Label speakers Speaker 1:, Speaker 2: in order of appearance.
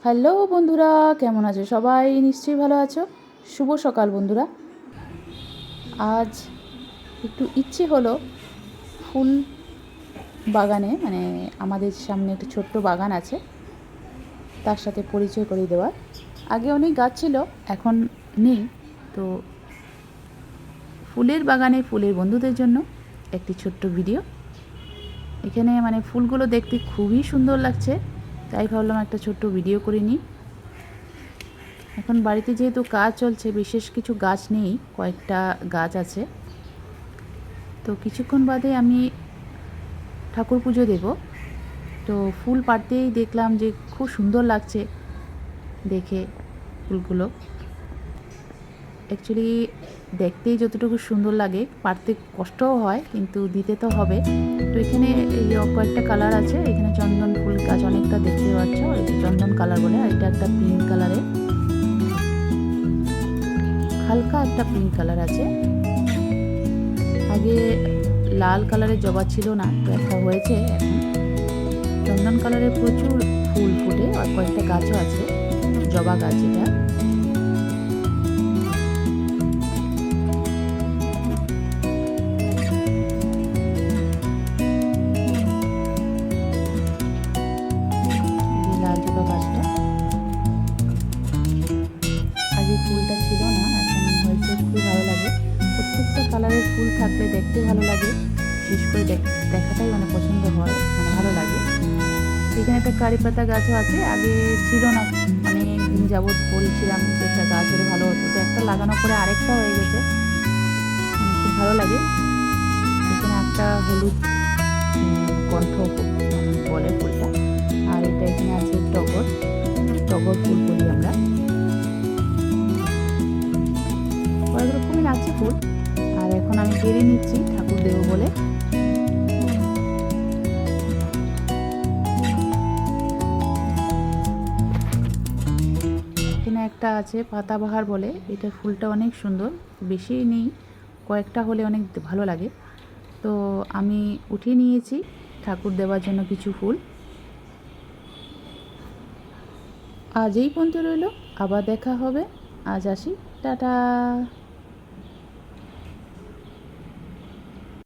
Speaker 1: Hello বন্ধুরা, কেমন আছো সবাই? নিশ্চয়ই ভালো আছো। শুভ সকাল বন্ধুরা। আজ একটু ইচ্ছে হলো ফুল বাগানে, মানে আমাদের সামনে একটা ছোট্ট বাগান আছে, তার সাথে পরিচয় করিয়ে দেওয়ার। আগে অনেক গাছ ছিল, এখন নেই। তো ফুলের বাগানে ফুলের বন্ধুদের জন্য একটি ছোট্ট ভিডিও। এখানে মানে ফুলগুলো দেখতে খুবই সুন্দর লাগছে, তাই ভাবলাম একটা ছোট্ট ভিডিও করে নিই। এখন বাড়িতে যেহেতু কাজ চলছে, বিশেষ কিছু গাছ নেই, কয়েকটা গাছ আছে। তো কিছুক্ষণ বাদে আমি ঠাকুর পুজো দেব। তো ফুল পাড়তেই দেখলাম যে খুব সুন্দর লাগছে দেখে ফুলগুলো। অ্যাকচুয়ালি দেখতেই যতটুকু সুন্দর লাগে, পাড়তে কষ্টও হয়, কিন্তু দিতে তো হবে। তো এখানে এই কয়েকটা কালার আছে। এখানে চন্দন ফুল গাছ অনেকটা দেখতে পাচ্ছ, এটা চন্দন কালার বলে। আর এটা একটা পিঙ্ক কালারের, হালকা একটা পিঙ্ক কালার আছে। আগে লাল কালারের জবা ছিল না, তো একটা হয়েছে এখন। চন্দন কালারের প্রচুর ফুল ফুটে, আর কয়েকটা গাছও আছে, জবা গাছ এটা। লাল জবা গাছটা আগে ফুলটা ছিল না, এখন হয়েছে। খুবই ভালো লাগে। প্রত্যেকটা কালারের ফুল থাকলে দেখতে ভালো লাগে, বিশেষ করে দেখাটাই মানে পছন্দ হয়, মানে ভালো লাগে। এখানে একটা কারি পাতা গাছও আছে, আগে ছিল না, অনেক দিন যাবৎ বলছিলাম যে একটা গাছ হলে ভালো হতো। তো একটা লাগানোর পরে আরেকটা হয়ে গেছে, খুব ভালো লাগে। এখানে একটা হলুদ কণ্ঠ বলে ফুলটা। আর এটা এখানে আছে টগর, টগর ফুল বলি আমরা। কয়েক রকমের আছে ফুল। আর এখন আমি বেড়ে নিচ্ছি ঠাকুর দেব বলে। এখানে একটা আছে পাতাবাহার বলে, এটার ফুলটা অনেক সুন্দর, বেশি নেই, কয়েকটা হলে অনেক ভালো লাগে। তো আমি উঠিয়ে নিয়েছি ঠাকুর দেওয়ার জন্য কিছু ফুল। আজ এই পর্যন্ত রইল, আবার দেখা হবে। আজ আসি, টাটা।